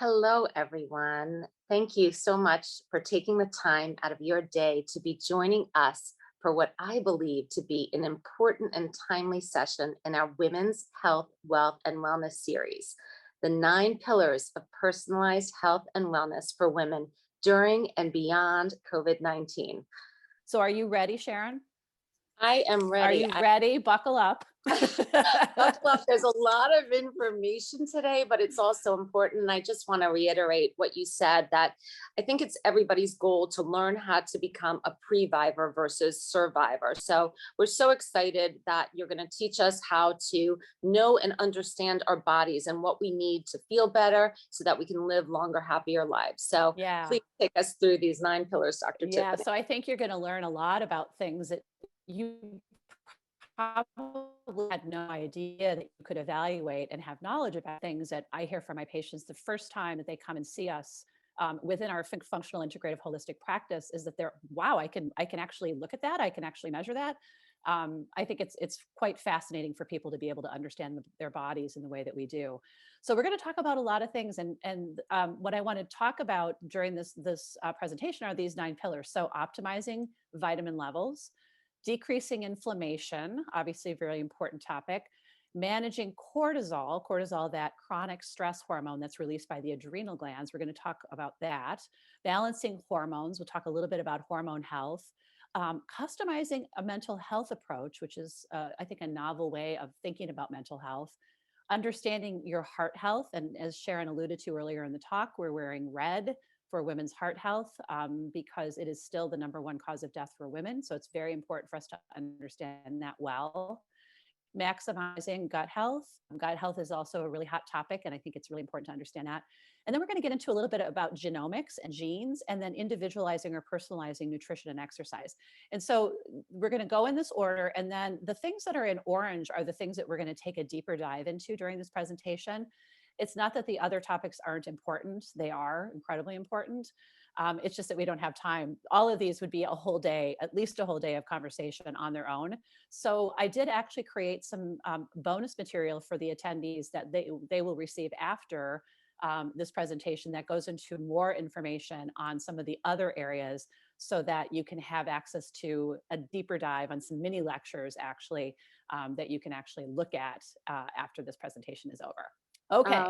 Hello, everyone. Thank you so much for taking the time out of your day to be joining us for what I believe to be an important and timely session in our Women's Health, Wealth, and Wellness series, the 9 pillars of personalized health and wellness for women during and beyond COVID-19. So are you ready, Sharon? I am Are ready. you ready? Buckle up. Buckle up. There's a lot of information today, but it's also important. And I just want to reiterate what you said, that I think it's everybody's goal to learn how to become a previvor versus survivor. So we're so excited that you're going to teach us how to know and understand our bodies and what we need to feel better so that we can live longer, happier lives. So Yeah. please take us through these 9 pillars, Dr. Yeah. Tiffany. So I think you're going to learn a lot about things that you probably had no idea that you could evaluate and have knowledge about. Things that I hear from my patients the first time that they come and see us within our functional integrative holistic practice is that they're, wow, I can actually look at that. I can actually measure that. I think it's quite fascinating for people to be able to understand their bodies in the way that we do. So we're going to talk about a lot of things, and what I want to talk about during this presentation are these 9 pillars. So optimizing vitamin levels, decreasing inflammation, obviously a very important topic, managing cortisol, that chronic stress hormone that's released by the adrenal glands. We're going to talk about that. Balancing hormones. We'll talk a little bit about hormone health. Customizing a mental health approach, which is, I think, a novel way of thinking about mental health. Understanding your heart health. And as Sharon alluded to earlier in the talk, we're wearing red for women's heart health because it is still the #1 cause of death for women. So it's very important for us to understand that well. Maximizing gut health. Gut health is also a really hot topic, and I think it's really important to understand that. And then we're going to get into a little bit about genomics and genes, and then individualizing or personalizing nutrition and exercise. And so we're going to go in this order, and then the things that are in orange are the things that we're going to take a deeper dive into during this presentation. It's not that the other topics aren't important. They are incredibly important. It's just that we don't have time. All of these would be a whole day, at least a whole day of conversation on their own. So I did actually create some bonus material for the attendees that they will receive after this presentation that goes into more information on some of the other areas so that you can have access to a deeper dive on some mini lectures actually that you can actually look at after this presentation is over. Okay.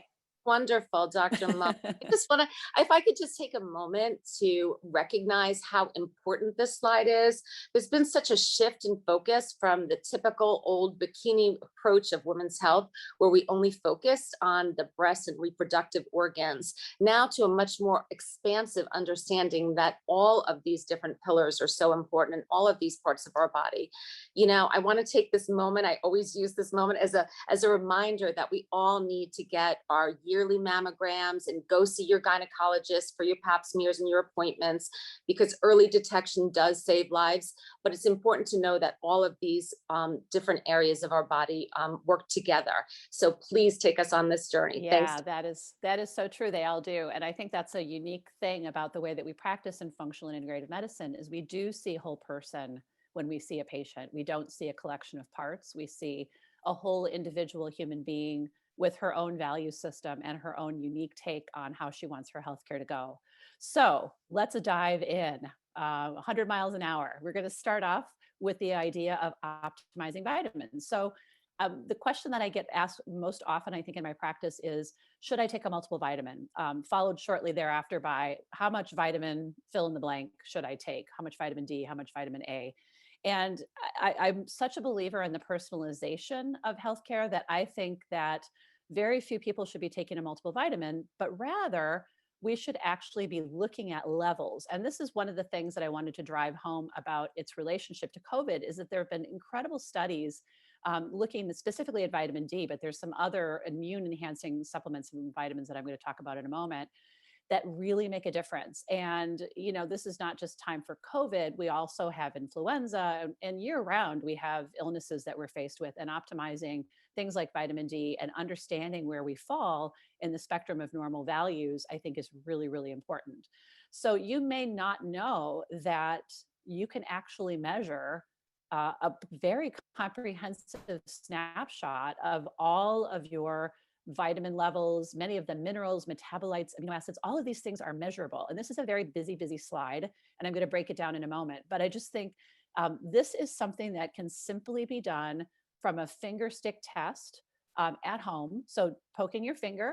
Wonderful, Dr. Mumm. I just want to, if I could just take a moment to recognize how important this slide is. There's been such a shift in focus from the typical old bikini approach of women's health, where we only focused on the breast and reproductive organs, now to a much more expansive understanding that all of these different pillars are so important in all of these parts of our body. You know, I want to take this moment, I always use this moment as a reminder that we all need to get our yearly mammograms and go see your gynecologist for your pap smears and your appointments, because early detection does save lives. But it's important to know that all of these different areas of our body work together. So please take us on this journey. Yeah, Thanks. that is so true. They all do. And I think that's a unique thing about the way that we practice in functional and integrative medicine is we do see a whole person when we see a patient. We don't see a collection of parts. We see a whole individual human being with her own value system and her own unique take on how she wants her healthcare to go. So let's dive in. 100 miles an hour. We're going to start off with the idea of optimizing vitamins. So the question that I get asked most often, I think, in my practice is, should I take a multiple vitamin? Followed shortly thereafter by how much vitamin fill in the blank should I take? How much vitamin D? How much vitamin A? And I'm such a believer in the personalization of healthcare that I think that very few people should be taking a multiple vitamin, but rather we should actually be looking at levels. And this is one of the things that I wanted to drive home about its relationship to COVID is that there have been incredible studies looking specifically at vitamin D, but there's some other immune enhancing supplements and vitamins that I'm going to talk about in a moment that really make a difference. And, you know, this is not just time for COVID. We also have influenza, and year round, we have illnesses that we're faced with, and optimizing things like vitamin D and understanding where we fall in the spectrum of normal values, I think is really, really important. So you may not know that you can actually measure a very comprehensive snapshot of all of your vitamin levels, many of them minerals, metabolites, amino acids, all of these things are measurable. And this is a very busy slide, and I'm going to break it down in a moment. But I just think this is something that can simply be done from a finger stick test at home. So poking your finger,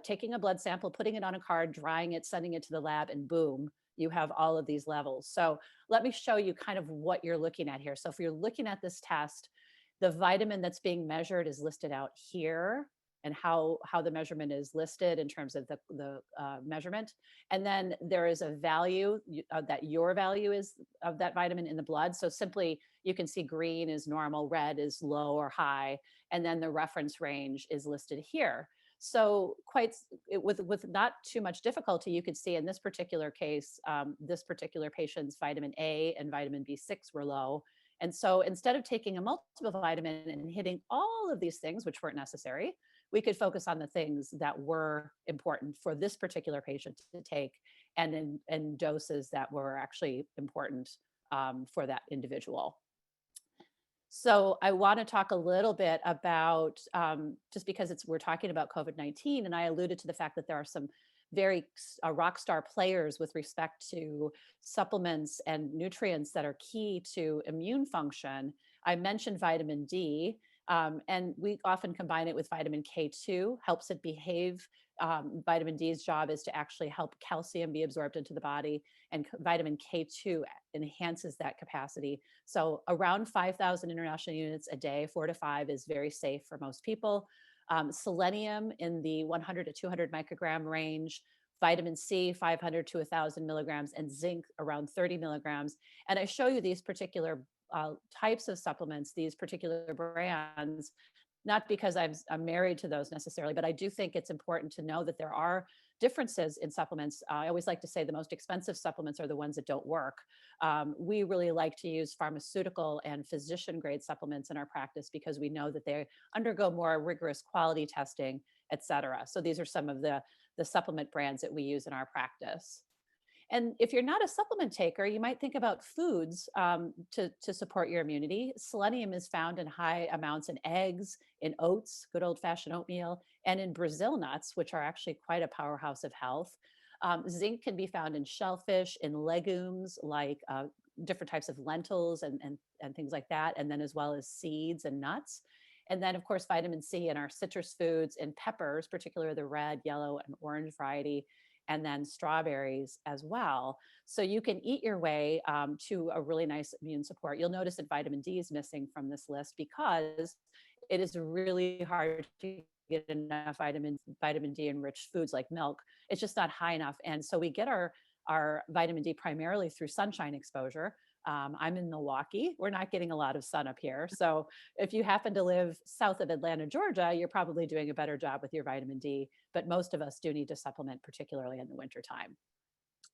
taking a blood sample, putting it on a card, drying it, sending it to the lab, and boom, you have all of these levels. So let me show you kind of what you're looking at here. So if you're looking at this test, the vitamin that's being measured is listed out here, and how the measurement is listed in terms of the measurement. And then there is a value that your value is of that vitamin in the blood. So simply you can see green is normal, red is low or high, and then the reference range is listed here. So with not too much difficulty, you could see in this particular case, this particular patient's vitamin A and vitamin B6 were low. And so instead of taking a multiple vitamin and hitting all of these things, which weren't necessary, we could focus on the things that were important for this particular patient to take, and in doses that were actually important for that individual. So I want to talk a little bit about, just because we're talking about COVID-19, and I alluded to the fact that there are some very rock star players with respect to supplements and nutrients that are key to immune function. I mentioned vitamin D, and we often combine it with vitamin K2, helps it behave. Vitamin D's job is to actually help calcium be absorbed into the body, and vitamin K2 enhances that capacity. So around 5,000 international units a day, 4 to 5 is very safe for most people. Selenium in the 100 to 200 microgram range, vitamin C 500 to 1,000 milligrams, and zinc around 30 milligrams. And I show you these particular types of supplements, these particular brands, not because I'm married to those necessarily, but I do think it's important to know that there are differences in supplements. I always like to say the most expensive supplements are the ones that don't work. We really like to use pharmaceutical and physician grade supplements in our practice because we know that they undergo more rigorous quality testing, et cetera. So these are some of the supplement brands that we use in our practice. And if you're not a supplement taker, you might think about foods to support your immunity. Selenium is found in high amounts in eggs, in oats, good old fashioned oatmeal, and in Brazil nuts, which are actually quite a powerhouse of health. Zinc can be found in shellfish, in legumes like different types of lentils and things like that, and then as well as seeds and nuts. And then, of course, vitamin C in our citrus foods and peppers, particularly the red, yellow, and orange variety, and then strawberries as well. So you can eat your way to a really nice immune support. You'll notice that vitamin D is missing from this list because it is really hard to get enough vitamin D in rich foods like milk. It's just not high enough. And so we get our vitamin D primarily through sunshine exposure. I'm in Milwaukee. We're not getting a lot of sun up here. So if you happen to live south of Atlanta, Georgia, you're probably doing a better job with your vitamin D, but most of us do need to supplement, particularly in the wintertime.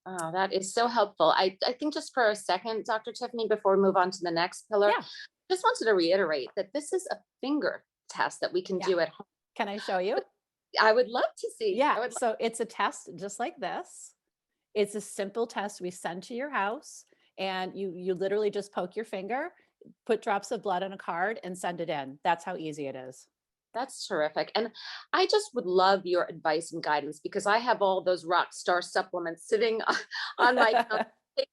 Oh, that is so helpful. I think just for a second, Dr. Tiffany, before we move on to the next pillar, Yeah, just wanted to reiterate that this is a finger test that we can yeah. do at home. Can I show you? I would love to see. Yeah, I would. so it's a test just like this. It's a simple test we send to your house, and you literally just poke your finger, put drops of blood on a card, and send it in. That's how easy it is. That's terrific. And I just would love your advice and guidance because I have all those rock star supplements sitting on my counter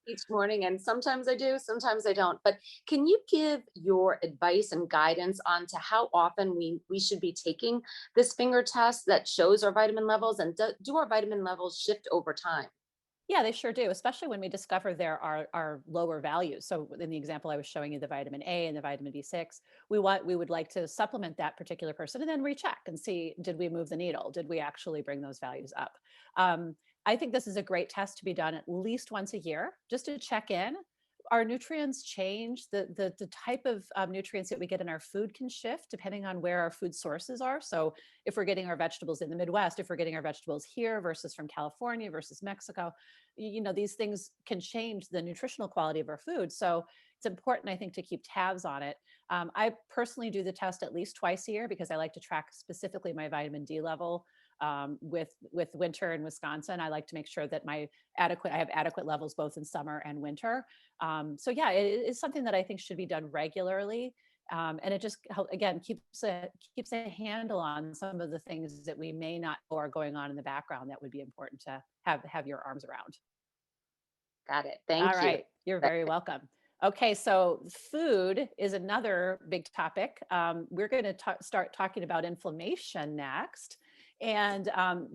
each morning. And sometimes I do, sometimes I don't. But can you give your advice and guidance on to how often we should be taking this finger test that shows our vitamin levels, and do our vitamin levels shift over time? Yeah, they sure do, especially when we discover there are lower values. So in the example I was showing you, the vitamin A and the vitamin B6, we would like to supplement that particular person and then recheck and see, did we move the needle? Did we actually bring those values up? I think this is a great test to be done at least once a year, just to check in. Our nutrients change. The type of nutrients that we get in our food can shift depending on where our food sources are. So if we're getting our vegetables in the Midwest, if we're getting our vegetables here versus from California versus Mexico, these things can change the nutritional quality of our food. So it's important, I think, to keep tabs on it. I personally do the test at least twice a year because I like to track specifically my vitamin D level. With winter in Wisconsin, I like to make sure that I have adequate levels both in summer and winter. So yeah, it is something that I think should be done regularly. And it just again keeps a handle on some of the things that we may not know are going on in the background that would be important to have your arms around. Got it. All Thank you. right, you're very welcome. Okay, so food is another big topic. We're going to start talking about inflammation next. And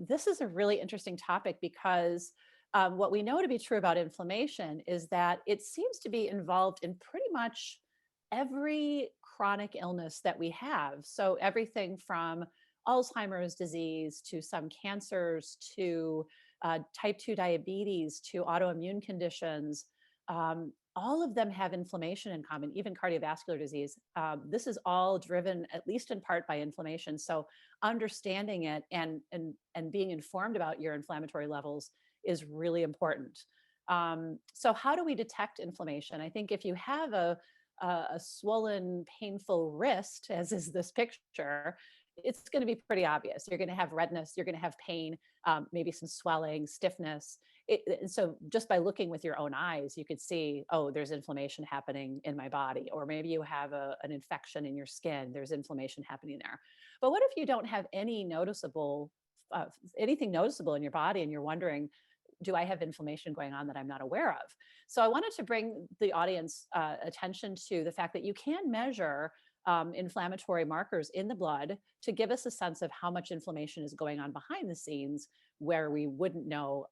this is a really interesting topic because what we know to be true about inflammation is that it seems to be involved in pretty much every chronic illness that we have. So everything from Alzheimer's disease to some cancers to type 2 diabetes to autoimmune conditions. All of them have inflammation in common, even cardiovascular disease. This is all driven, at least in part, by inflammation. So understanding it and being informed about your inflammatory levels is really important. So how do we detect inflammation? I think if you have a swollen, painful wrist, as is this picture, it's going to be pretty obvious. You're going to have redness, you're going to have pain, maybe some swelling, stiffness. And so just by looking with your own eyes, you could see, oh, there's inflammation happening in my body. Or maybe you have an infection in your skin, there's inflammation happening there. But what if you don't have anything noticeable in your body and you're wondering, do I have inflammation going on that I'm not aware of? So I wanted to bring the audience attention to the fact that you can measure inflammatory markers in the blood to give us a sense of how much inflammation is going on behind the scenes where we wouldn't know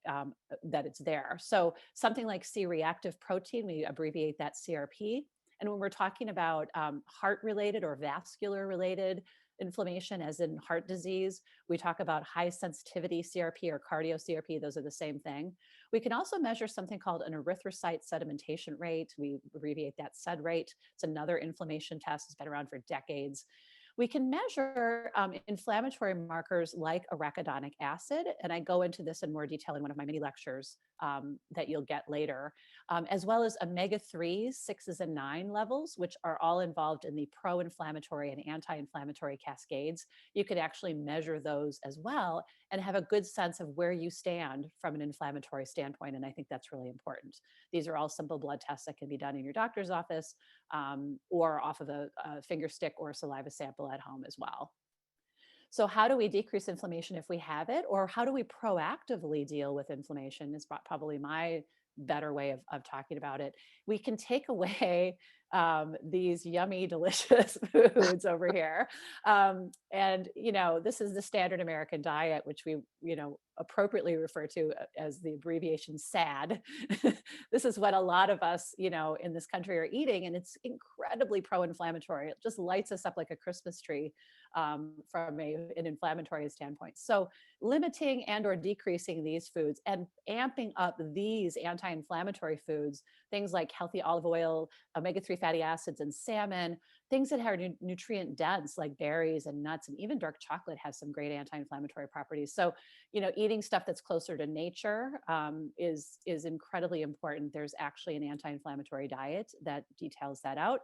that it's there. So something like C-reactive protein, we abbreviate that CRP. And when we're talking about heart-related or vascular-related inflammation, as in heart disease, we talk about high sensitivity CRP or cardio CRP. Those are the same thing. We can also measure something called an erythrocyte sedimentation rate. We abbreviate that SED rate. It's another inflammation test. It's been around for decades. We can measure inflammatory markers like arachidonic acid, and I go into this in more detail in one of my mini lectures that you'll get later, as well as omega-3s, 6s, and 9 levels, which are all involved in the pro-inflammatory and anti-inflammatory cascades. You could actually measure those as well and have a good sense of where you stand from an inflammatory standpoint, and I think that's really important. These are all simple blood tests that can be done in your doctor's office or off of a finger stick or saliva sample at home as well. So how do we decrease inflammation if we have it, or how do we proactively deal with inflammation is probably my better way of talking about it. We can take away these yummy, delicious foods over here. And, this is the standard American diet, which we, appropriately refer to as the abbreviation SAD. This is what a lot of us, in this country are eating, and it's incredibly pro-inflammatory. It just lights us up like a Christmas tree from an inflammatory standpoint. So limiting and or decreasing these foods and amping up these anti-inflammatory foods, things like healthy olive oil, omega-3 fatty acids, and salmon, things that are nutrient dense like berries and nuts, and even dark chocolate has some great anti-inflammatory properties. So, eating stuff that's closer to nature is incredibly important. There's actually an anti-inflammatory diet that details that out.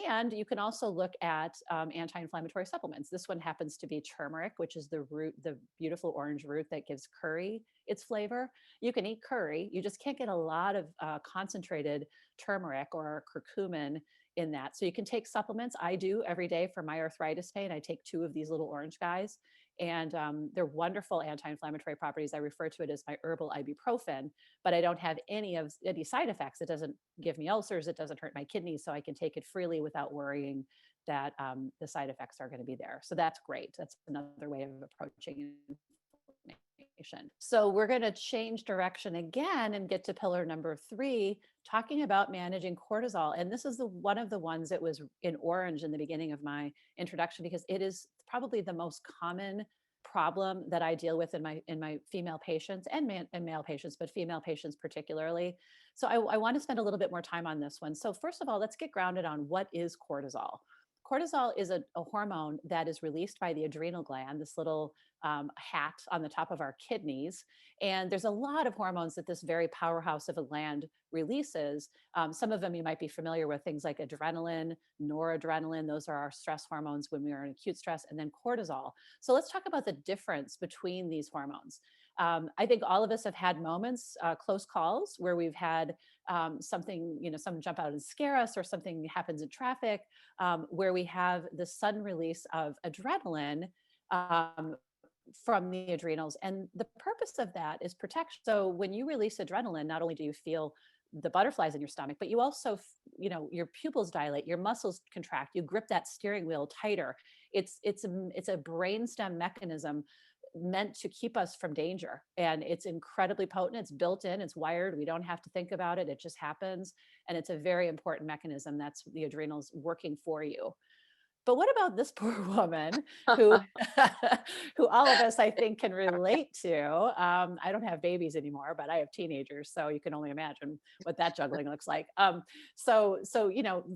And you can also look at anti-inflammatory supplements. This one happens to be turmeric, which is the beautiful orange root that gives curry its flavor. You can eat curry. You just can't get a lot of concentrated turmeric or curcumin in that. So you can take supplements. I do every day for my arthritis pain. I take 2 of these little orange guys, and they're wonderful anti-inflammatory properties. I refer to it as my herbal ibuprofen, but I don't have any side effects. It doesn't give me ulcers. It doesn't hurt my kidneys, so I can take it freely without worrying that the side effects are going to be there. So that's great. That's another way of approaching inflammation. So we're going to change direction again and get to pillar number 3, talking about managing cortisol. And this is one of the ones that was in orange in the beginning of my introduction, because it is probably the most common problem that I deal with in my female patients and male patients, but female patients particularly. So I want to spend a little bit more time on this one. So first of all, let's get grounded on what is cortisol. Cortisol is a hormone that is released by the adrenal gland, this little hat on the top of our kidneys. And there's a lot of hormones that this very powerhouse of a gland releases. Some of them you might be familiar with, things like adrenaline, noradrenaline. Those are our stress hormones when we are in acute stress, and then cortisol. So let's talk about the difference between these hormones. I think all of us have had moments, close calls, where we've had something, someone jump out and scare us, or something happens in traffic, where we have the sudden release of adrenaline um, from the adrenals. And the purpose of that is protection. So when you release adrenaline, not only do you feel the butterflies in your stomach, but you also, your pupils dilate, your muscles contract, you grip that steering wheel tighter. It's a brainstem mechanism meant to keep us from danger. And it's incredibly potent. It's built in, it's wired. We don't have to think about it. It just happens. And it's a very important mechanism. That's the adrenals working for you. But what about this poor woman who, who all of us, I think, can relate to? I don't have babies anymore, but I have teenagers, so you can only imagine what that juggling looks like. So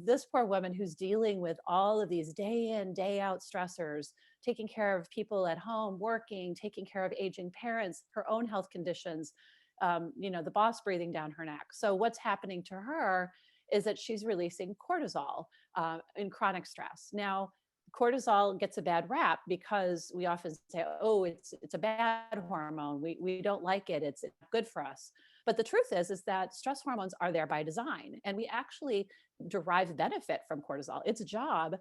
this poor woman who's dealing with all of these day in, day out stressors, taking care of people at home, working, taking care of aging parents, her own health conditions, the boss breathing down her neck. So what's happening to her is that she's releasing cortisol in chronic stress. Now, cortisol gets a bad rap because we often say, "Oh, it's a bad hormone. We don't like it. It's good for us." But the truth is that stress hormones are there by design, and we actually derive benefit from cortisol. Its job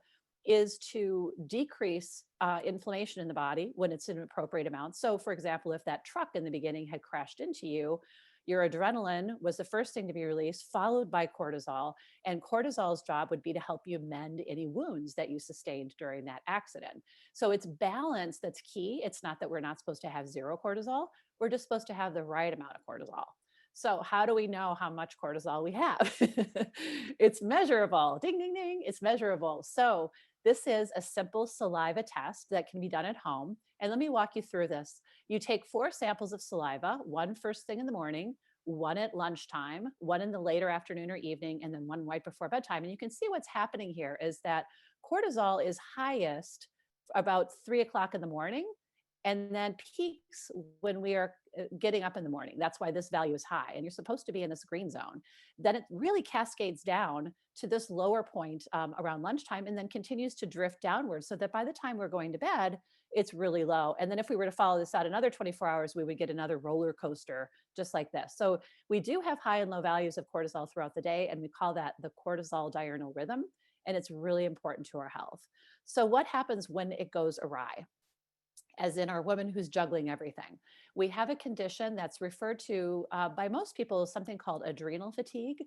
is to decrease inflammation in the body when it's in appropriate amounts. So, for example, if that truck in the beginning had crashed into you, your adrenaline was the first thing to be released, followed by cortisol. And cortisol's job would be to help you mend any wounds that you sustained during that accident. So it's balance that's key. It's not that we're not supposed to have zero cortisol, we're just supposed to have the right amount of cortisol. So, how do we know how much cortisol we have? It's measurable. Ding, ding, ding. It's measurable. So, this is a simple saliva test that can be done at home. And let me walk you through this. You take 4 samples of saliva, one first thing in the morning, one at lunchtime, one in the later afternoon or evening, and then one right before bedtime. And you can see what's happening here is that cortisol is highest about 3 o'clock in the morning, and then peaks when we are getting up in the morning. That's why this value is high. And you're supposed to be in this green zone. Then it really cascades down to this lower point around lunchtime, and then continues to drift downwards, so that by the time we're going to bed, it's really low. And then if we were to follow this out another 24 hours, we would get another roller coaster just like this. So we do have high and low values of cortisol throughout the day, and we call that the cortisol diurnal rhythm. And it's really important to our health. So what happens when it goes awry? As in our woman who's juggling everything. We have a condition that's referred to by most people as something called adrenal fatigue,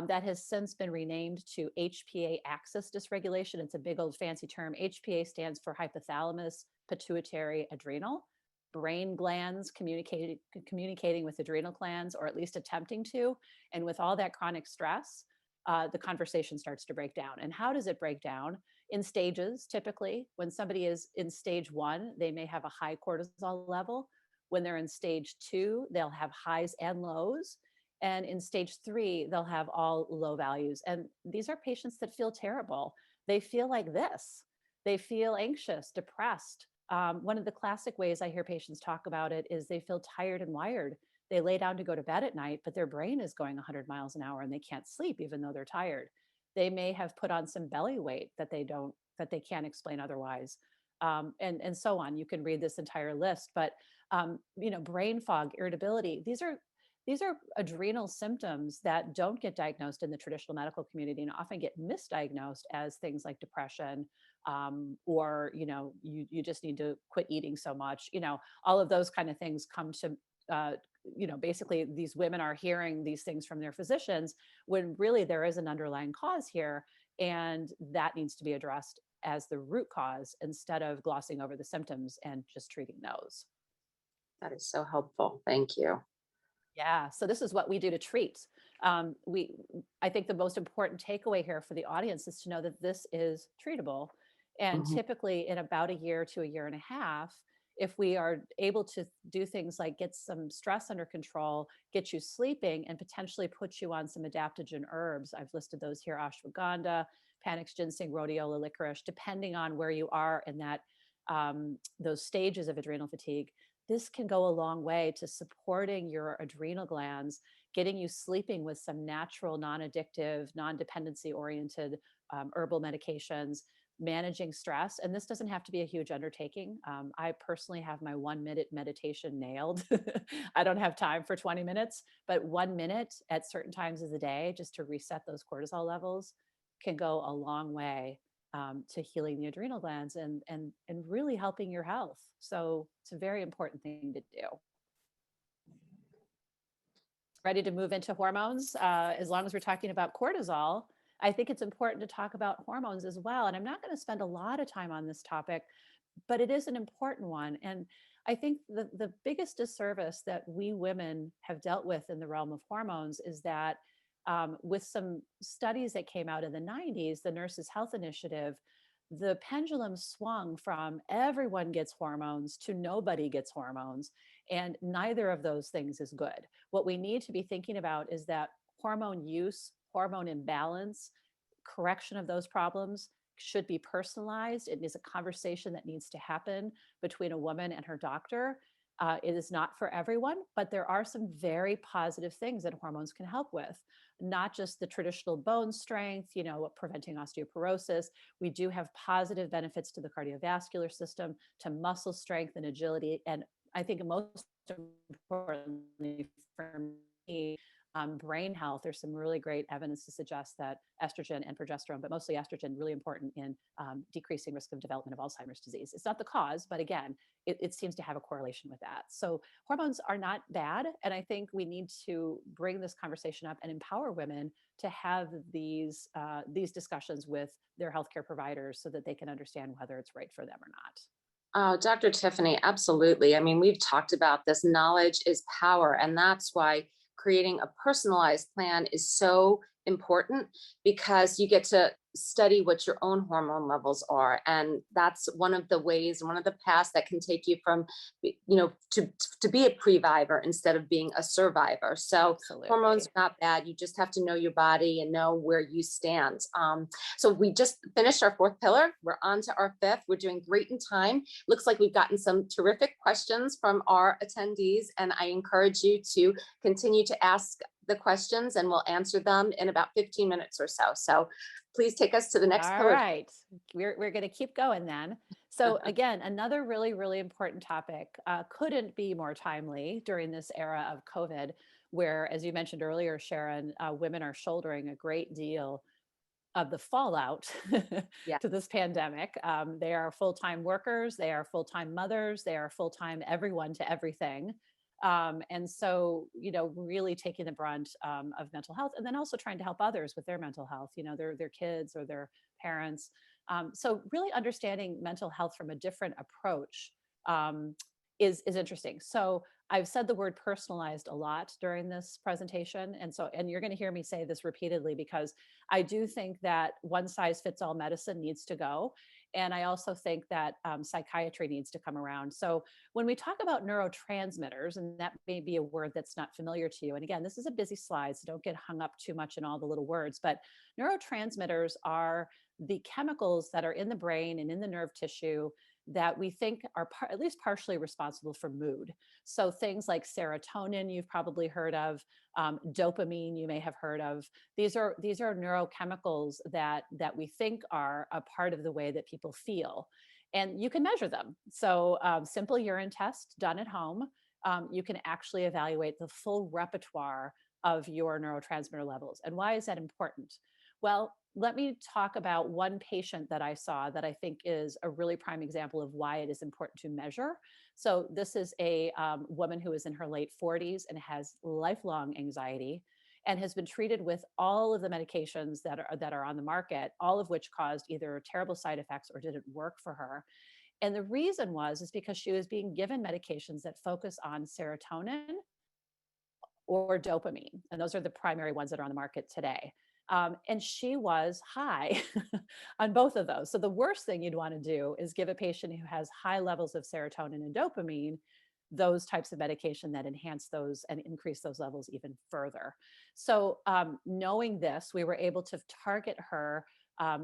that has since been renamed to HPA-Axis dysregulation. It's a big old fancy term. HPA stands for hypothalamus pituitary adrenal. Brain glands communicating with adrenal glands, or at least attempting to. And with all that chronic stress, the conversation starts to break down. And how does it break down? In stages, typically. When somebody is in stage 1, they may have a high cortisol level. When they're in stage 2, they'll have highs and lows. And in stage 3, they'll have all low values. And these are patients that feel terrible. They feel like this. They feel anxious, depressed. One of the classic ways I hear patients talk about it is they feel tired and wired. They lay down to go to bed at night, but their brain is going 100 miles an hour and they can't sleep even though they're tired. They may have put on some belly weight that they can't explain otherwise, and so on. You can read this entire list, but brain fog, irritability. These are adrenal symptoms that don't get diagnosed in the traditional medical community and often get misdiagnosed as things like depression, or you just need to quit eating so much. All of those kind of things come to basically these women are hearing these things from their physicians when really there is an underlying cause here, and that needs to be addressed as the root cause instead of glossing over the symptoms and just treating those. That is so helpful. Thank you. Yeah, so this is what we do to treat. I think the most important takeaway here for the audience is to know that this is treatable, and Mhm. typically in about a year to a year and a half, if we are able to do things like get some stress under control, get you sleeping, and potentially put you on some adaptogen herbs. I've listed those here: ashwagandha, panax ginseng, rhodiola, licorice, depending on where you are in that those stages of adrenal fatigue. This can go a long way to supporting your adrenal glands, getting you sleeping with some natural, non-addictive, non-dependency oriented herbal medications managing stress. And this doesn't have to be a huge undertaking. I personally have my 1 minute meditation nailed. I don't have time for 20 minutes, but 1 minute at certain times of the day, just to reset those cortisol levels, can go a long way to healing the adrenal glands and really helping your health. So it's a very important thing to do. Ready to move into hormones? As long as we're talking about cortisol, I think it's important to talk about hormones as well. And I'm not going to spend a lot of time on this topic, but it is an important one. And I think the biggest disservice that we women have dealt with in the realm of hormones is that with some studies that came out in the 90s, the Nurses Health Initiative, the pendulum swung from everyone gets hormones to nobody gets hormones. And neither of those things is good. What we need to be thinking about is that hormone use, hormone imbalance, correction of those problems should be personalized. It is a conversation that needs to happen between a woman and her doctor. It is not for everyone, but there are some very positive things that hormones can help with, not just the traditional bone strength, preventing osteoporosis. We do have positive benefits to the cardiovascular system, to muscle strength and agility. And I think most importantly for me, brain health. There's some really great evidence to suggest that estrogen and progesterone, but mostly estrogen, really important in decreasing risk of development of Alzheimer's disease. It's not the cause, but again, it seems to have a correlation with that. So hormones are not bad. And I think we need to bring this conversation up and empower women to have these discussions with their healthcare providers so that they can understand whether it's right for them or not. Oh, Dr. Tiffany, absolutely. I mean, we've talked about this. Knowledge is power. And that's why creating a personalized plan is so important, because you get to study what your own hormone levels are. And that's one of the ways, one of the paths that can take you from, to be a previvor instead of being a survivor. So hormones Absolutely. are not bad. You just have to know your body and know where you stand. So we just finished our fourth pillar. We're on to our fifth. We're doing great in time. Looks like we've gotten some terrific questions from our attendees, and I encourage you to continue to ask the questions and we'll answer them in about 15 minutes or so. So please take us to the next All pillar. right. We're going to keep going then. So again, another really, really important topic couldn't be more timely during this era of COVID, where, as you mentioned earlier, Sharon, women are shouldering a great deal of the fallout Yeah. to this pandemic. They are full-time workers, they are full-time mothers, they are full-time everyone to everything. And so, really taking the brunt of mental health, and then also trying to help others with their mental health, their kids or their parents. So really understanding mental health from a different approach is interesting. So I've said the word personalized a lot during this presentation. And you're going to hear me say this repeatedly, because I do think that one size fits all medicine needs to go. And I also think that psychiatry needs to come around. So when we talk about neurotransmitters, and that may be a word that's not familiar to you, and again, this is a busy slide, so don't get hung up too much in all the little words, but neurotransmitters are the chemicals that are in the brain and in the nerve tissue that we think are at least partially responsible for mood. So things like serotonin, you've probably heard of, dopamine, you may have heard of. These are neurochemicals that we think are a part of the way that people feel, and you can measure them. So simple urine test done at home, you can actually evaluate the full repertoire of your neurotransmitter levels. And why is that important? Well, let me talk about one patient that I saw that I think is a really prime example of why it is important to measure. So this is a woman who is in her late 40s and has lifelong anxiety and has been treated with all of the medications that are on the market, all of which caused either terrible side effects or didn't work for her. And the reason is because she was being given medications that focus on serotonin or dopamine. And those are the primary ones that are on the market today. And she was high on both of those. So the worst thing you'd want to do is give a patient who has high levels of serotonin and dopamine those types of medication that enhance those and increase those levels even further. So knowing this, we were able to target her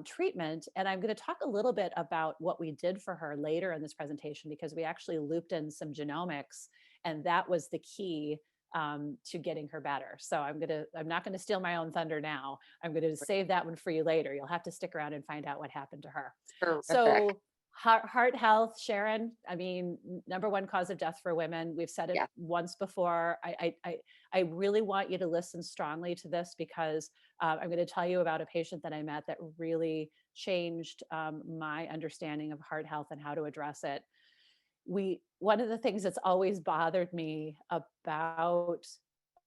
treatment. And I'm going to talk a little bit about what we did for her later in this presentation, because we actually looped in some genomics, and that was the key to getting her better. So I'm not gonna steal my own thunder now. I'm gonna save that one for you later. You'll have to stick around and find out what happened to her. Terrific. So heart health, Sharon, I mean, number one cause of death for women. We've said it Yeah. once before. I really want you to listen strongly to this because I'm going to tell you about a patient that I met that really changed my understanding of heart health and how to address it. One of the things that's always bothered me about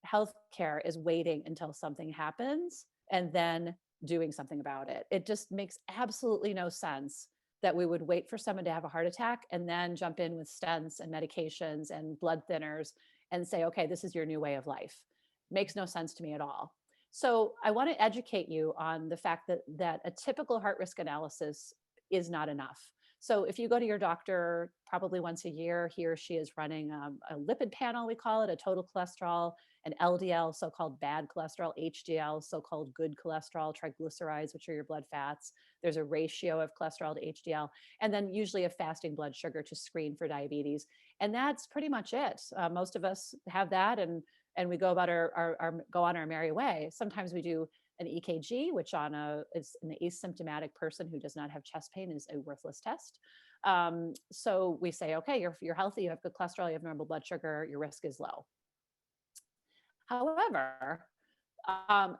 healthcare is waiting until something happens and then doing something about it. It just makes absolutely no sense that we would wait for someone to have a heart attack and then jump in with stents and medications and blood thinners and say, okay, this is your new way of life. Makes no sense to me at all. So I want to educate you on the fact that a typical heart risk analysis is not enough. So if you go to your doctor probably once a year, he or she is running a lipid panel, we call it, a total cholesterol, an LDL, so-called bad cholesterol, HDL, so-called good cholesterol, triglycerides, which are your blood fats. There's a ratio of cholesterol to HDL, and then usually a fasting blood sugar to screen for diabetes. And that's pretty much it. Most of us have that, and we go about go on our merry way. Sometimes we do an EKG, which is an asymptomatic person who does not have chest pain, is a worthless test. So we say, okay, you're healthy, you have good cholesterol, you have normal blood sugar, your risk is low. However,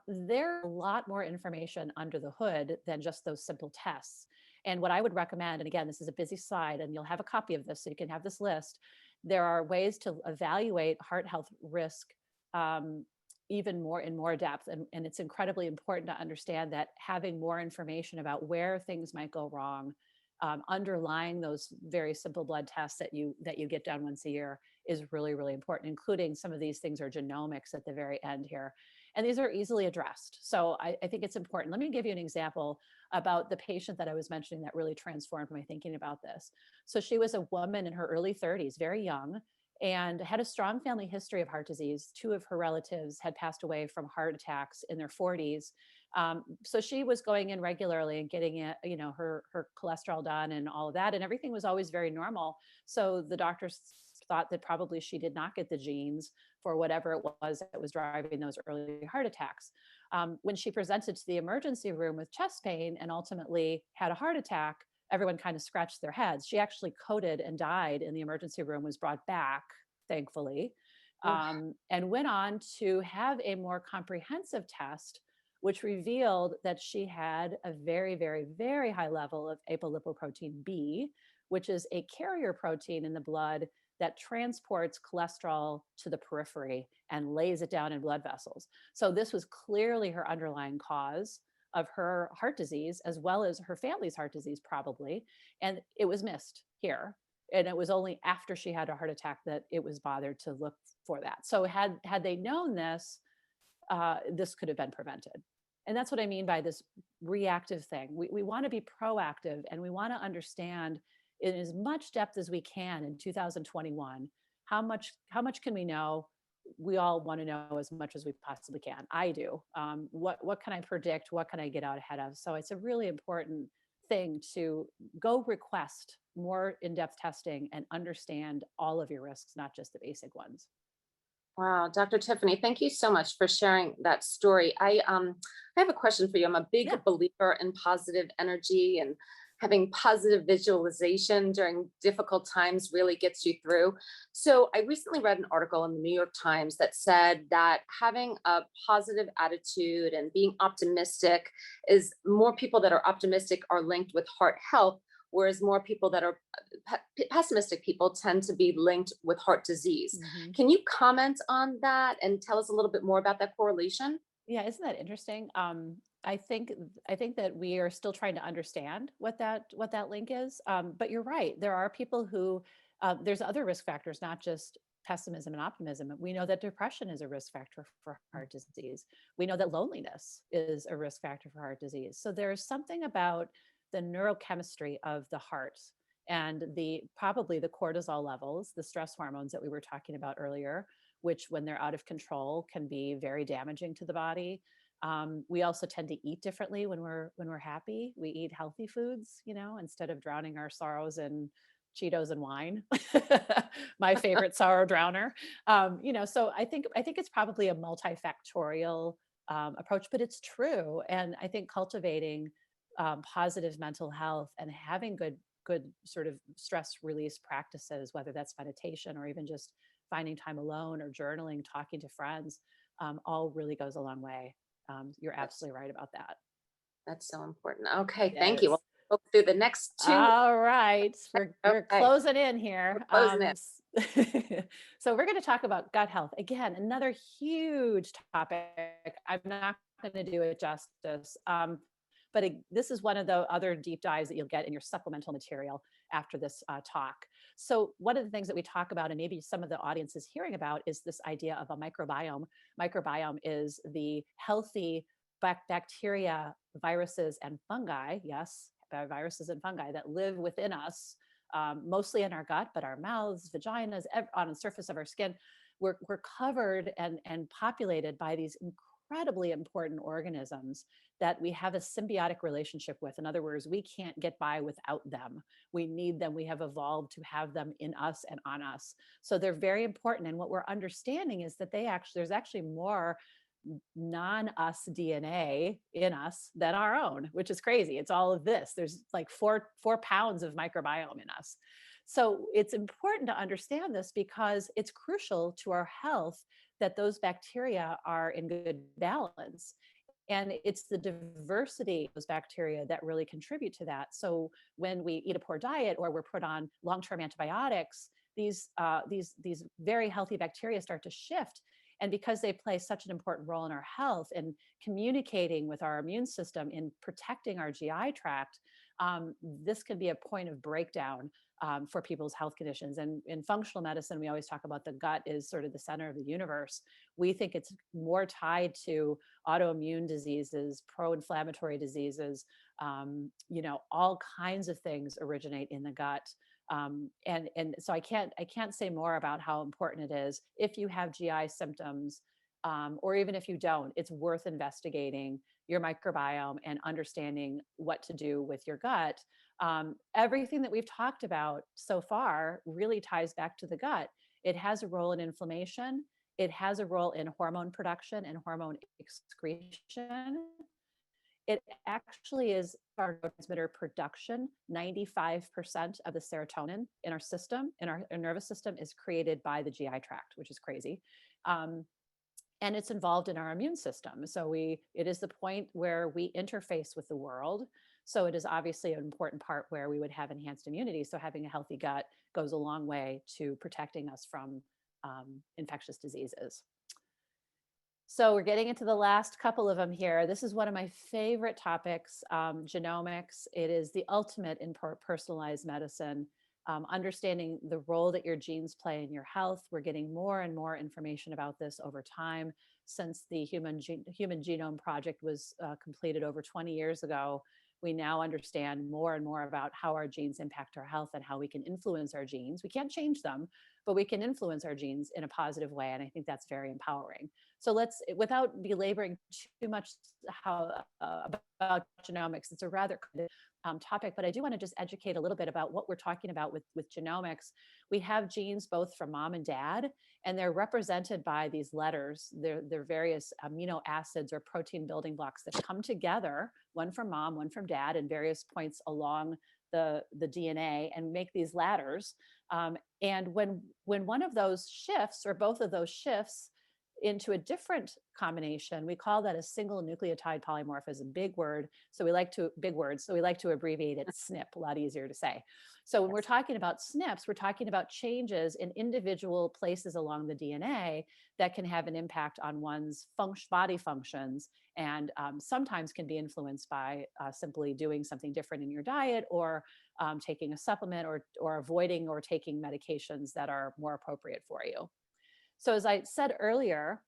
there's a lot more information under the hood than just those simple tests. And what I would recommend, and again, this is a busy slide, and you'll have a copy of this so you can have this list. There are ways to evaluate heart health risk even more in more depth. And it's incredibly important to understand that having more information about where things might go wrong, underlying those very simple blood tests that you get done once a year is really, really important, including some of these things are genomics at the very end here. And these are easily addressed. So I think it's important. Let me give you an example about the patient that I was mentioning that really transformed my thinking about this. So she was a woman in her early 30s, very young, and had a strong family history of heart disease. Two of her relatives had passed away from heart attacks in their 40s. So she was going in regularly and getting it, her cholesterol done and all of that, and everything was always very normal. So the doctors thought that probably she did not get the genes for whatever it was that was driving those early heart attacks. When she presented to the emergency room with chest pain and ultimately had a heart attack, everyone kind of scratched their heads. She actually coded and died in the emergency room, was brought back, thankfully, and went on to have a more comprehensive test, which revealed that she had a very, very, very high level of apolipoprotein B, which is a carrier protein in the blood that transports cholesterol to the periphery and lays it down in blood vessels. So this was clearly her underlying cause of her heart disease, as well as her family's heart disease, probably. And it was missed here. And it was only after she had a heart attack that it was bothered to look for that. So had they known this, this could have been prevented. And that's what I mean by this reactive thing. We want to be proactive, and we want to understand in as much depth as we can in 2021, how much can we know? We all want to know as much as we possibly can. I do. What can I predict? What can I get out ahead of? So it's a really important thing to go request more in-depth testing and understand all of your risks, not just the basic ones. Wow, Dr. Tiffany, thank you so much for sharing that story. I have a question for you. I'm a big Yeah. believer in positive energy, and having positive visualization during difficult times really gets you through. So I recently read an article in the New York Times that said that having a positive attitude and being optimistic is more people that are optimistic are linked with heart health, whereas more people that are pessimistic people tend to be linked with heart disease. Mhm. Can you comment on that and tell us a little bit more about that correlation? Yeah, isn't that interesting? I think that we are still trying to understand what that link is. But you're right. There are people who there's other risk factors, not just pessimism and optimism. We know that depression is a risk factor for heart disease. We know that loneliness is a risk factor for heart disease. So there's something about the neurochemistry of the heart and probably the cortisol levels, the stress hormones that we were talking about earlier, which when they're out of control can be very damaging to the body. We also tend to eat differently when we're happy. We eat healthy foods, instead of drowning our sorrows in Cheetos and wine, my favorite sorrow drowner. So I think it's probably a multifactorial approach, but it's true. And I think cultivating positive mental health and having good sort of stress release practices, whether that's meditation or even just finding time alone or journaling, talking to friends, all really goes a long way. You're That's absolutely right about that. that's so important. Okay, thank you. Yes. We'll go through the next two. All right, we're Okay, closing in we're here. closing it. So we're going to talk about gut health again. Another huge topic. I'm not going to do it justice, this is one of the other deep dives that you'll get in your supplemental material after this talk. So one of the things that we talk about, and maybe some of the audience is hearing about, is this idea of a microbiome. Microbiome is the healthy bacteria, viruses, and fungi. Yes, viruses and fungi that live within us, mostly in our gut, but our mouths, vaginas, on the surface of our skin. We're covered and populated by these incredibly important organisms that we have a symbiotic relationship with. In other words, we can't get by without them. We need them. We have evolved to have them in us and on us. So they're very important. And what we're understanding is that there's actually more non-us DNA in us than our own, which is crazy. It's all of this. There's like four pounds of microbiome in us. So it's important to understand this because it's crucial to our health that those bacteria are in good balance. And it's the diversity of those bacteria that really contribute to that. So when we eat a poor diet or we're put on long-term antibiotics, these very healthy bacteria start to shift. And because they play such an important role in our health and communicating with our immune system in protecting our GI tract, this can be a point of breakdown for people's health conditions. And in functional medicine, we always talk about the gut is sort of the center of the universe. We think it's more tied to autoimmune diseases, pro-inflammatory diseases, all kinds of things originate in the gut. And so I can't say more about how important it is. If you have GI symptoms, or even if you don't, it's worth investigating your microbiome and understanding what to do with your gut. Everything that we've talked about so far really ties back to the gut. It has a role in inflammation. It has a role in hormone production and hormone excretion. It actually is our neurotransmitter production. 95% of the serotonin in our system, in our nervous system, is created by the GI tract, which is crazy. And it's involved in our immune system. So it is the point where we interface with the world. So it is obviously an important part where we would have enhanced immunity. So having a healthy gut goes a long way to protecting us from infectious diseases. So we're getting into the last couple of them here. This is one of my favorite topics, genomics. It is the ultimate in personalized medicine, understanding the role that your genes play in your health. We're getting more and more information about this over time since the Human Genome Project was completed over 20 years ago. We now understand more and more about how our genes impact our health and how we can influence our genes. We can't change them, but we can influence our genes in a positive way. And I think that's very empowering. So let's, without belaboring too much about genomics, it's a rather topic, but I do want to just educate a little bit about what we're talking about with genomics. We have genes both from mom and dad, and they're represented by these letters. They're various amino acids or protein building blocks that come together, one from mom, one from dad, and various points along the DNA and make these ladders. And when one of those shifts or both of those shifts into a different combination, we call that a single nucleotide polymorphism. Big words. So we like to abbreviate it SNP, a lot easier to say. So when we're talking about SNPs, we're talking about changes in individual places along the DNA that can have an impact on one's body functions, and sometimes can be influenced by simply doing something different in your diet, or taking a supplement, or avoiding or taking medications that are more appropriate for you. So as I said earlier,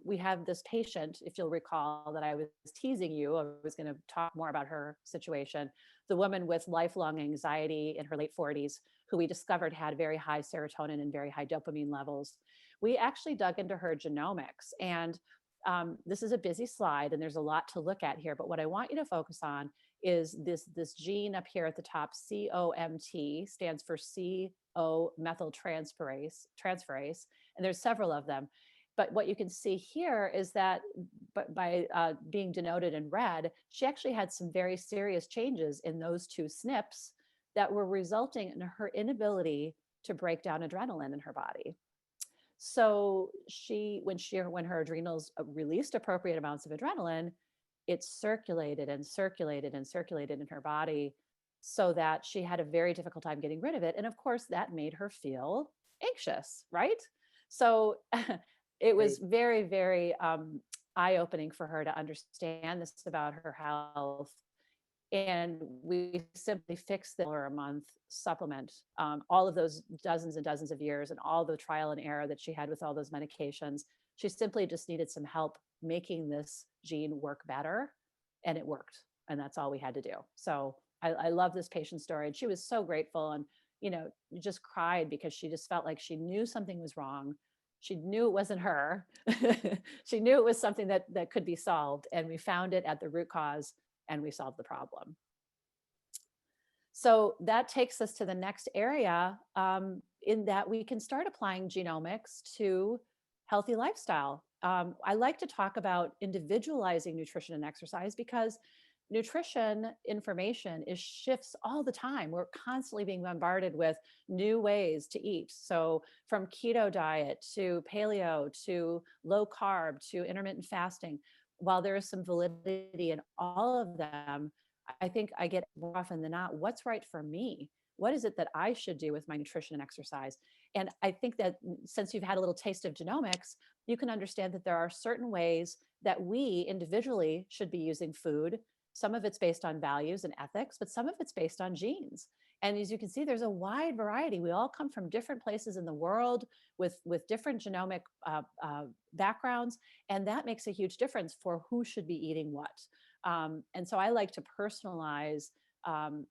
we have this patient, if you'll recall, that I was teasing you. I was going to talk more about her situation. The woman with lifelong anxiety in her late 40s, who we discovered had very high serotonin and very high dopamine levels. We actually dug into her genomics. And this is a busy slide, and there's a lot to look at here. But what I want you to focus on is this gene up here at the top, COMT, stands for CO methyltransferase, and there's several of them. But what you can see here is that by being denoted in red, she actually had some very serious changes in those two SNPs that were resulting in her inability to break down adrenaline in her body. So when her adrenals released appropriate amounts of adrenaline, it circulated and circulated and circulated in her body so that she had a very difficult time getting rid of it. And of course, that made her feel anxious, right? So it was very, very eye-opening for her to understand this about her health. And we simply fixed the $1 a month supplement, all of those dozens and dozens of years and all the trial and error that she had with all those medications. She simply just needed some help making this gene work better, and it worked. And that's all we had to do. So I love this patient story. And she was so grateful, and, just cried because she just felt like she knew something was wrong. She knew it wasn't her. She knew it was something that could be solved. And we found it at the root cause, and we solved the problem. So that takes us to the next area, in that we can start applying genomics to healthy lifestyle. I like to talk about individualizing nutrition and exercise because nutrition information shifts all the time. We're constantly being bombarded with new ways to eat. So from keto diet to paleo to low carb to intermittent fasting, while there is some validity in all of them, I think I get more often than not, what's right for me? What is it that I should do with my nutrition and exercise? And I think that since you've had a little taste of genomics, you can understand that there are certain ways that we individually should be using food. Some of it's based on values and ethics, but some of it's based on genes. And as you can see, there's a wide variety. We all come from different places in the world with different genomic backgrounds, and that makes a huge difference for who should be eating what. And so I like to personalize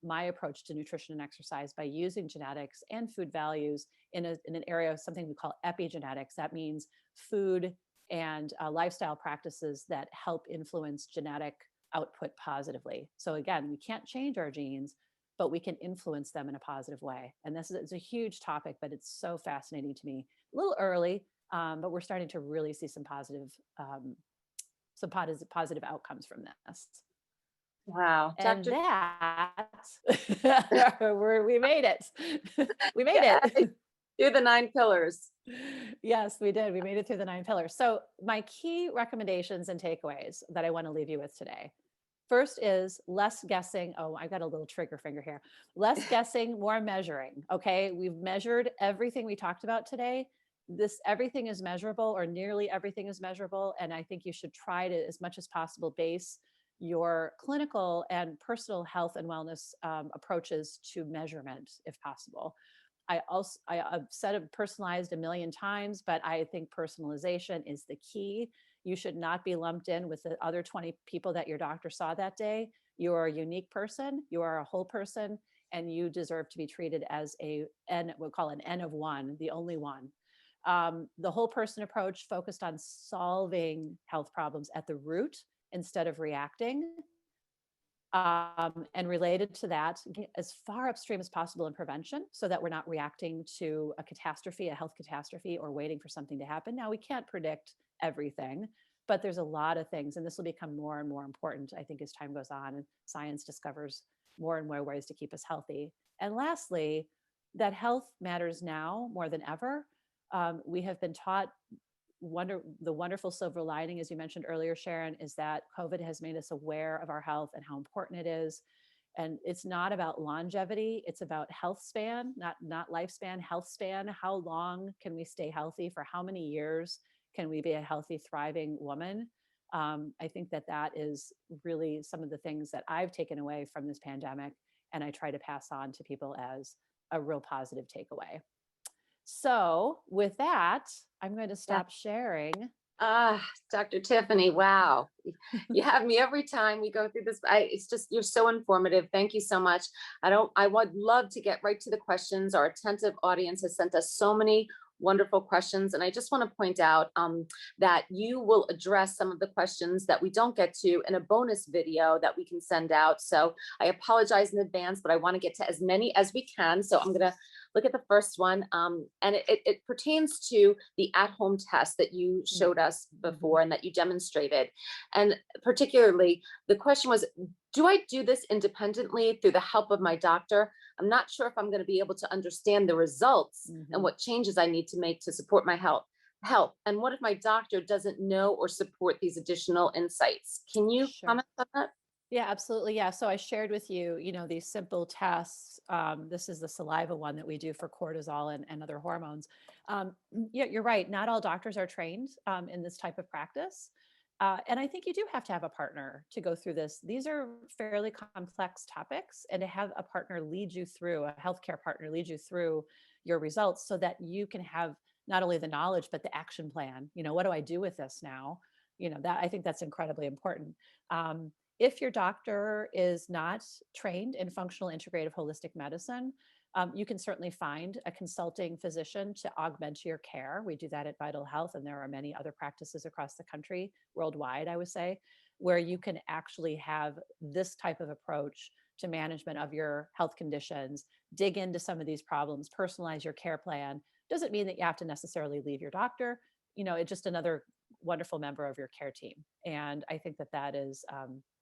my approach to nutrition and exercise by using genetics and food values in an area of something we call epigenetics. That means food and lifestyle practices that help influence genetic output positively. So again, we can't change our genes, but we can influence them in a positive way. And it's a huge topic, but it's so fascinating to me. A little early, but we're starting to really see some positive outcomes from this. Wow. And Dr. that, we made it. We made it. Through the 9 pillars. Yes, we did. We made it through the 9 pillars. So my key recommendations and takeaways that I want to leave you with today. First is less guessing. Oh, I got a little trigger finger here. Less guessing, more measuring. Okay. We've measured everything we talked about today. Everything is measurable, or nearly everything is measurable. And I think you should try to, as much as possible, base your clinical and personal health and wellness approaches to measurement if possible. I've said it personalized a million times, but I think personalization is the key. You should not be lumped in with the other 20 people that your doctor saw that day. You are a unique person. You are a whole person, and you deserve to be treated as we'll call an N of one, the only one. The whole person approach focused on solving health problems at the root instead of reacting. And related to that, as far upstream as possible in prevention so that we're not reacting to a catastrophe, a health catastrophe, or waiting for something to happen. Now, we can't predict everything, but there's a lot of things, and this will become more and more important, I think, as time goes on and science discovers more and more ways to keep us healthy. And lastly, that health matters now more than ever. We have been taught the wonderful silver lining, as you mentioned earlier, Sharon, is that COVID has made us aware of our health and how important it is. And it's not about longevity, it's about health span, not lifespan, health span. How long can we stay healthy? For how many years can we be a healthy, thriving woman? I think that is really some of the things that I've taken away from this pandemic, and I try to pass on to people as a real positive takeaway. So with that, I'm going to stop sharing. Dr. Tiffany, wow. You have me every time we go through this. It's just, you're so informative. Thank you so much. I would love to get right to the questions. Our attentive audience has sent us so many wonderful questions. And I just want to point out that you will address some of the questions that we don't get to in a bonus video that we can send out. So I apologize in advance, but I want to get to as many as we can. So I'm going to look at the first one. And it pertains to the at-home test that you showed us before and that you demonstrated. And particularly, the question was, do I do this independently through the help of my doctor? I'm not sure if I'm going to be able to understand the results and what changes I need to make to support my health. And what if my doctor doesn't know or support these additional insights? Can you Sure. comment on that? Yeah, absolutely. Yeah. So I shared with you, these simple tests. This is the saliva one that we do for cortisol and other hormones. Yeah, you're right. Not all doctors are trained in this type of practice. And I think you do have to have a partner to go through this. These are fairly complex topics, and to have a partner lead you through, a healthcare partner lead you through your results so that you can have not only the knowledge, but the action plan. What do I do with this now? That I think that's incredibly important. If your doctor is not trained in functional integrative holistic medicine, you can certainly find a consulting physician to augment your care. We do that at Vital Health, and there are many other practices across the country, worldwide, I would say, where you can actually have this type of approach to management of your health conditions, dig into some of these problems, personalize your care plan. Doesn't mean that you have to necessarily leave your doctor. It's just another wonderful member of your care team. And I think that is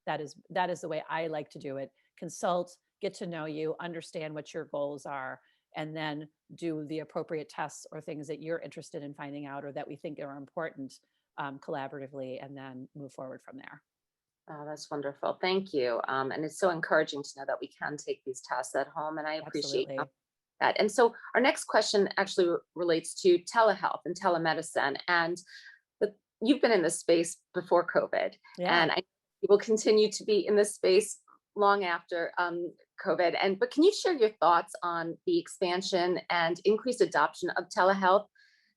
the way I like to do it. Consult, get to know you, understand what your goals are, and then do the appropriate tests or things that you're interested in finding out or that we think are important collaboratively, and then move forward from there. Oh, that's wonderful. Thank you. And it's so encouraging to know that we can take these tests at home, and I appreciate Absolutely. that. And so our next question actually relates to telehealth and telemedicine. And the, you've been in this space before COVID, Yeah. and I you will continue to be in this space long after COVID. And but can you share your thoughts on the expansion and increased adoption of telehealth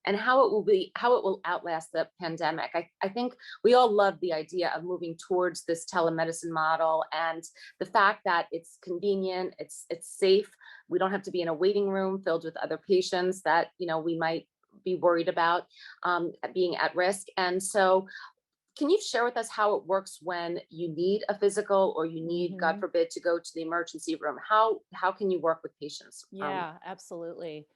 and how it will outlast the pandemic? I think we all love the idea of moving towards this telemedicine model and the fact that it's convenient, it's safe. We don't have to be in a waiting room filled with other patients that we might be worried about being at risk. And so can you share with us how it works when you need a physical or you need, God Mhm. forbid, to go to the emergency room? How can you work with patients? Yeah, absolutely.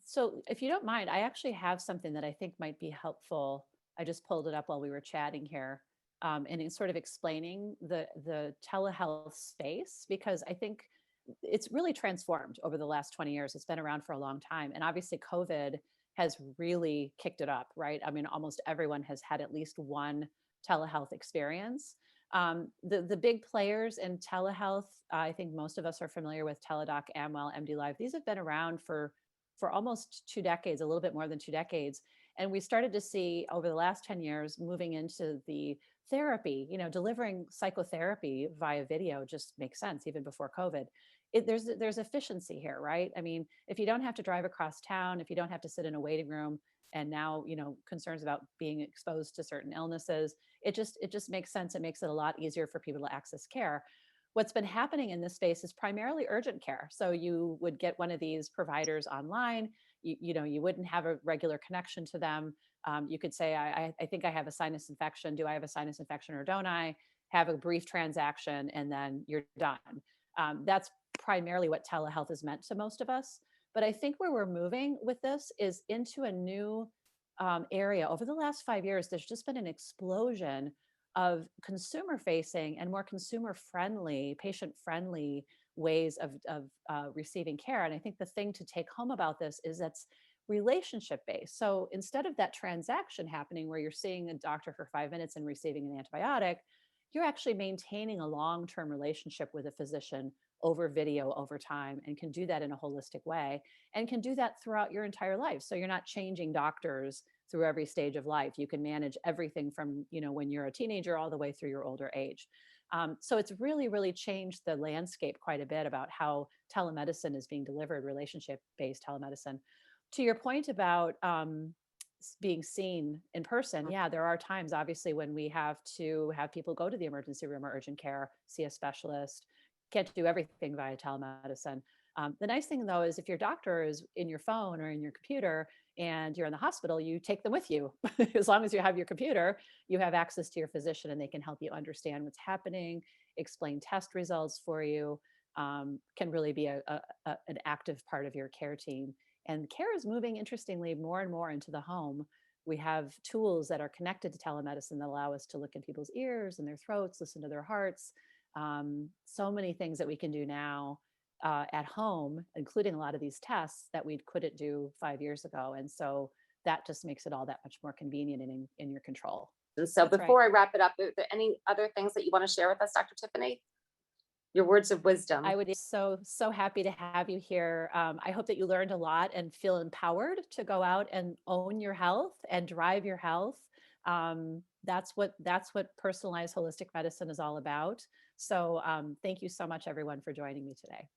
So if you don't mind, I actually have something that I think might be helpful. I just pulled it up while we were chatting here, and it's sort of explaining the telehealth space, because I think it's really transformed over the last 20 years. It's been around for a long time, and obviously COVID has really kicked it up, right? I mean, almost everyone has had at least one telehealth experience. The big players in telehealth, I think most of us are familiar with Teladoc, Amwell, MD Live. These have been around for almost 2 decades, a little bit more than 2 decades. And we started to see over the last 10 years moving into the therapy, delivering psychotherapy via video just makes sense even before COVID. There's efficiency here, right? I mean, if you don't have to drive across town, if you don't have to sit in a waiting room, and now concerns about being exposed to certain illnesses, it just makes sense. It makes it a lot easier for people to access care. What's been happening in this space is primarily urgent care. So you would get one of these providers online. You wouldn't have a regular connection to them. You could say, I think I have a sinus infection. Do I have a sinus infection or don't I? Have a brief transaction, and then you're done. That's primarily what telehealth is meant to most of us. But I think where we're moving with this is into a new area. Over the last 5 years, there's just been an explosion of consumer facing and more consumer friendly, patient friendly ways of receiving care. And I think the thing to take home about this is that's relationship based. So instead of that transaction happening where you're seeing a doctor for 5 minutes and receiving an antibiotic, you're actually maintaining a long term relationship with a physician over video over time, and can do that in a holistic way, and can do that throughout your entire life. So you're not changing doctors through every stage of life. You can manage everything from when you're a teenager all the way through your older age. So it's really, really changed the landscape quite a bit about how telemedicine is being delivered, relationship based telemedicine. To your point about being seen in person, yeah, there are times obviously when we have to have people go to the emergency room or urgent care, see a specialist. Can't do everything via telemedicine. The nice thing though is if your doctor is in your phone or in your computer and you're in the hospital, you take them with you. As long as you have your computer, you have access to your physician and they can help you understand what's happening, explain test results for you, can really be an active part of your care team. And care is moving, interestingly, more and more into the home. We have tools that are connected to telemedicine that allow us to look in people's ears and their throats, listen to their hearts. So many things that we can do now at home, including a lot of these tests that we couldn't do 5 years ago. And so that just makes it all that much more convenient and in your control. And so That's right. before I wrap it up, are there any other things that you want to share with us, Dr. Tiffany? Your words of wisdom. I would be so happy to have you here. I hope that you learned a lot and feel empowered to go out and own your health and drive your health. That's what personalized holistic medicine is all about. So thank you so much, everyone, for joining me today.